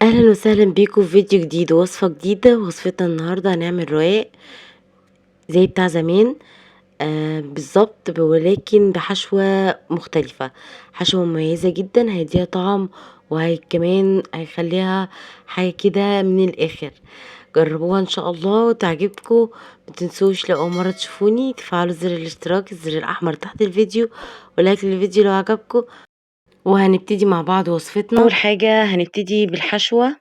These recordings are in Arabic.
أهلا وسهلا بيكم في فيديو جديد ووصفة جديدة. وصفتنا النهاردة هنعمل رقاق زي بتاع زمان بالظبط، ولكن بحشوة مختلفة، حشوة مميزة جدا هيديها طعم، وهي كمان هيخليها حاجة كده من الآخر. جربوها ان شاء الله وتعجبكم. متنسوش لو اول مرة تشوفوني تفعلوا زر الاشتراك، الزر الأحمر تحت الفيديو، ولايك للفيديو لو عجبكم. وهنبتدي مع بعض وصفتنا. أول حاجة هنبتدي بالحشوة،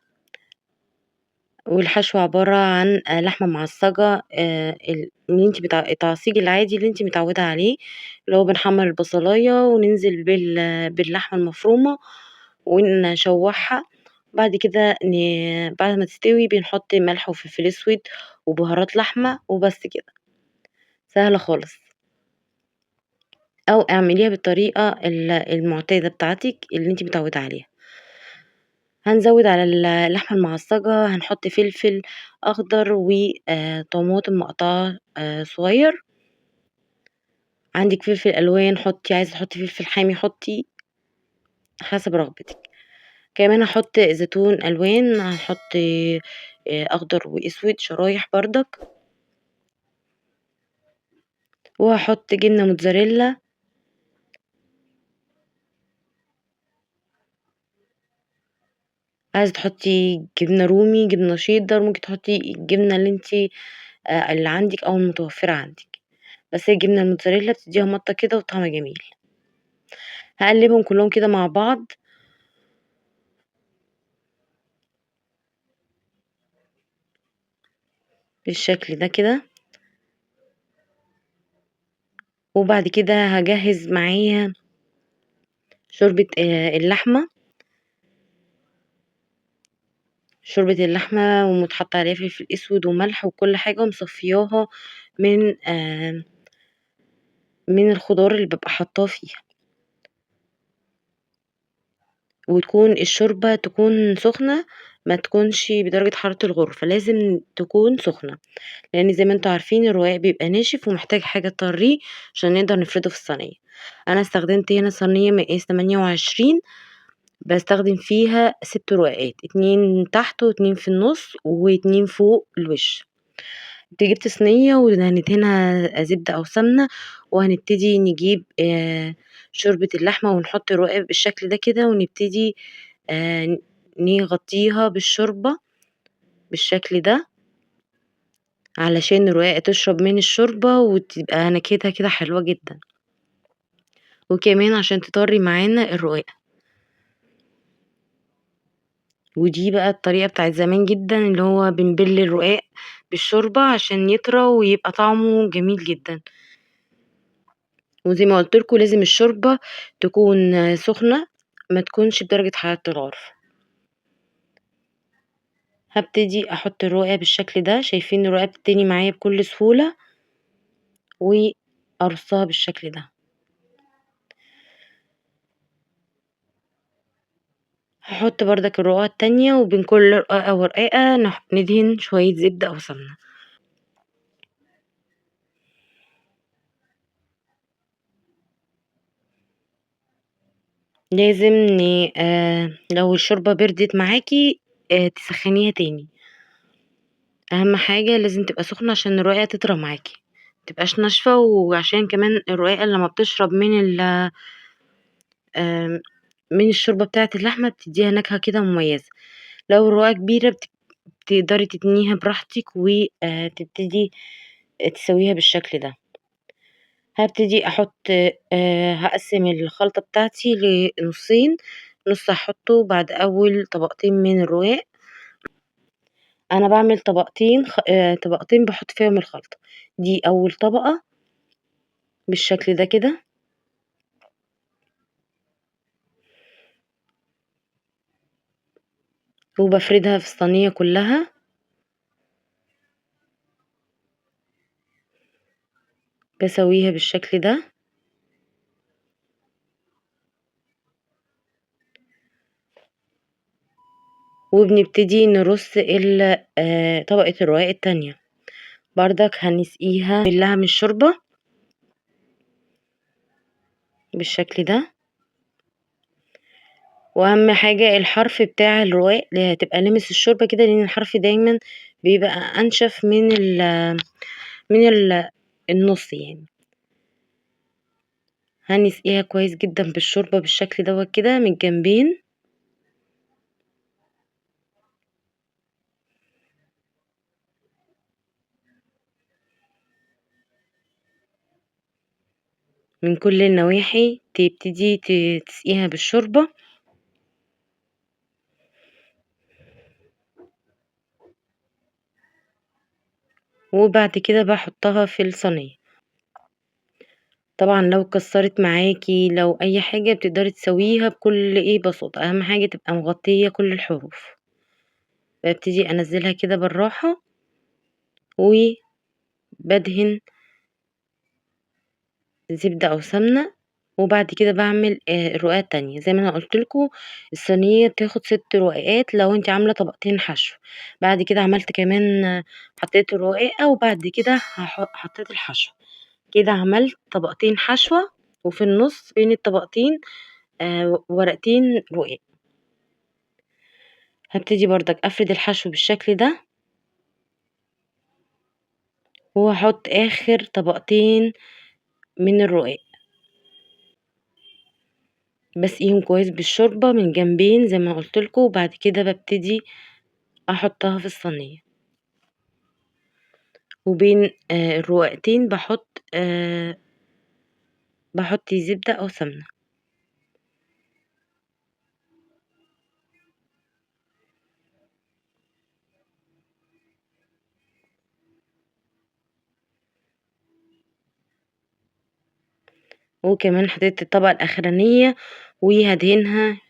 والحشو عبارة عن لحمة معصجة، اللي انتي التعصيج العادي اللي انتي متعودة عليه، اللي هو بنحمر البصلاية وننزل باللحمة المفرومة ونشوحها. بعد كده بعد ما تستوي بنحط ملح وفلفل اسود وبهارات لحمة وبس كده، سهلة خالص. او اعمليها بالطريقة المعتادة بتاعتك اللي انتي متعودة عليها. هنزود على اللحمة المعصجة، هنحط فلفل أخضر وطماطم مقطعة صغير. عندك فلفل ألوان حطي، عايزة تحطي فلفل حامي حطي حسب رغبتك. كمان هحط زيتون ألوان، هحط أخضر وأسود شرايح بردك، وهحط جبنة موتزاريلا. عايزة تحطي جبنة رومي، جبنة شيدر، ممكن تحطي الجبنة اللي عندك أو المتوفرة عندك، بس هي الجبنة الموتزاريلا بتديها مطة كده وطعم جميل. هقلبهم كلهم كده مع بعض بالشكل ده كده. وبعد كده هجهز معايا شوربة اللحمة ومتحط عليها فلفل اسود وملح وكل حاجة، ومصفياها من الخضار اللي ببقى حطاه فيها. وتكون الشوربة تكون سخنة، ما تكونش بدرجة حرارة الغرفة، لازم تكون سخنة، لان زي ما انتوا عارفين الرقاق بيبقى ناشف ومحتاج حاجة تطريه عشان نقدر نفرده في الصينية. انا استخدمت هنا صينية مقاس 28، باستخدم فيها 6 رقاقات، 2 تحت و2 في النص و2 فوق الوش. جبت صينية ودهنتها زبدة أو سمنة، وهنبتدي نجيب شوربة اللحمة ونحط الرقاق بالشكل ده كده، ونبتدي نغطيها بالشوربة بالشكل ده علشان الرقاق تشرب من الشوربة وتبقى نكهتها كده حلوة جدا، وكمان عشان تطري معانا الرقاق. ودي بقى الطريقة بتاعت زمان جدا، اللي هو بنبل الرقاق بالشوربة عشان يطرى ويبقى طعمه جميل جدا. وزي ما قلتلكوا لازم الشوربة تكون سخنة، ما تكونش بدرجة حرارة الغرفة. هبتدي احط الرقاق بالشكل ده، شايفين الرقاق بتتني معايا بكل سهولة، وارصها بالشكل ده. هحط بردك الرقاقة التانية، وبين كل رقاقة ورقاقة ندهن شوية زبدة او سمنة. لازم لو الشوربة بردت معاكي تسخنيها تاني. اهم حاجة لازم تبقى سخنة عشان الرقاقة تطرى معاكي، متبقاش ناشفة، وعشان كمان الرقاقة لما بتشرب آم، من الشوربة بتاعة اللحمة بتديها نكهة كده مميزة. لو الرقاقة كبيرة بتقدري تتنيها براحتك وتبتدي تسويها بالشكل ده. هبتدي احط هقسم الخلطة بتاعتي لنصين، نص هحطه بعد اول طبقتين من الرقاق. انا بعمل طبقتين بحط فيهم الخلطة. دي اول طبقة بالشكل ده كده، وبفردها في الصينية كلها بسويها بالشكل ده. وبنبتدي نرص طبقة الرقاق التانية، بردك هنسقيها باللها من الشوربة بالشكل ده. واهم حاجة الحرف بتاع الرقاق تبقى لامس الشوربة كده، لان الحرف دايما بيبقى انشف من النص يعني. هنسقيها كويس جدا بالشوربة بالشكل دوت كده من الجنبين. من كل النواحي تبتدي تسقيها بالشوربة. وبعد كده باحطها في الصينية. طبعًا لو كسّرت معاكِ لو أي حاجة بتقدري تسويها بكل بساطة، أهم حاجة تبقى مغطية كل الحروف. بابتدي أنزّلها كده بالراحة، وبادهن زبدة أو سمنة، وبعد كده باعمل الرقاية التانية، زي ما أنا قُلت لكم الصينية بتاخد 6 رقاقات لو أنتِ عاملة طبقتين حشو. بعد كده عملت كمان حطيت الرقاقة، وبعد كده حطيت الحشو. كده عملت طبقتين حشوة، وفي النُص بين الطبقتين ورقتين رقاق. هابتدي برضك أفرد الحشو بالشكل ده، وهاحط آخر طبقتين من الرقاق، باسقيهم كويس بالشوربة من جنبين زي ما قُلت لكم، وبعد كده بابتدي أحطها في الصينية. وبين الرقاقتين باحط زبدة أو سمنة. وكمان حطيت الطبقة الأخرانية وهادهنها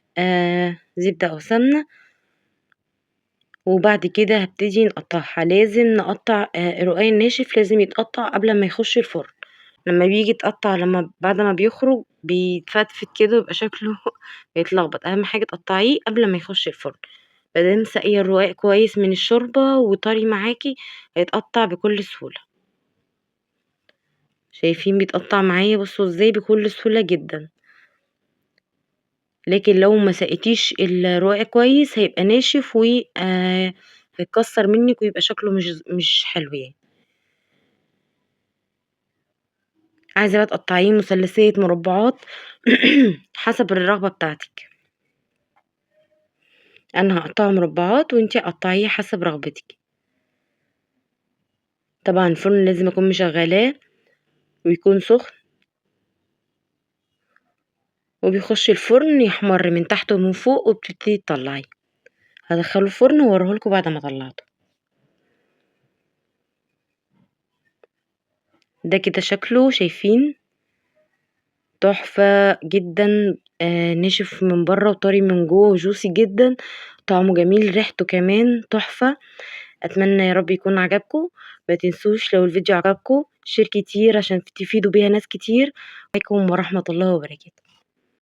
زبدة أو سمنة. وبعد كده هابتدي نقطّعها، لازم نقطّع الرقاق الناشف لازم يتقطّع قبل ما يخش الفرن. لمّا بييجي يتقطّع بعد ما بيخرج بيتفتفت كده ويبقى شكله بيتلخبط، أهم حاجة تقطّعيه قبل ما يخش الفرن. ما دام ساقية الرقاق كويس من الشوربة وطري معاكِ هيتقطّع بكل سهولة. شايفين بيتقطّع معايا بصوا إزاي بكل سهولة جدًا. لكن لو ما سقيتيش الرقاق كويس هيبقى ناشف و هيتكسّر منِّك ويبقى شكله مش حلو يعني. عايزة بقى تقطّعيه مثلثات، مربعات حسب الرغبة بتاعتِك. أنا هاقطّعه مربعات وأنتِ قطّعيه حسب رغبتِك. طبعًا الفرن لازم أكون مشغّلاه ويكون سخن، وبيخش الفرن يحمر من تحت ومن فوق وبتبتدي تطلّعيه. هادخّله الفرن وأوريه لكم بعد ما طلّعته. ده كده شكله شايفين؟ تحفة جدًا. نشف من برّه وطري من جوّه وjuicy جدًا، طعمه جميل، ريحته كمان تحفة. أتمنى يا رب يكون عجبكم. ما تنسوش لو الفيديو عجبكم share كتير عشان تفيدوا بيها ناس كتير. عليكم ورحمة الله وبركاته.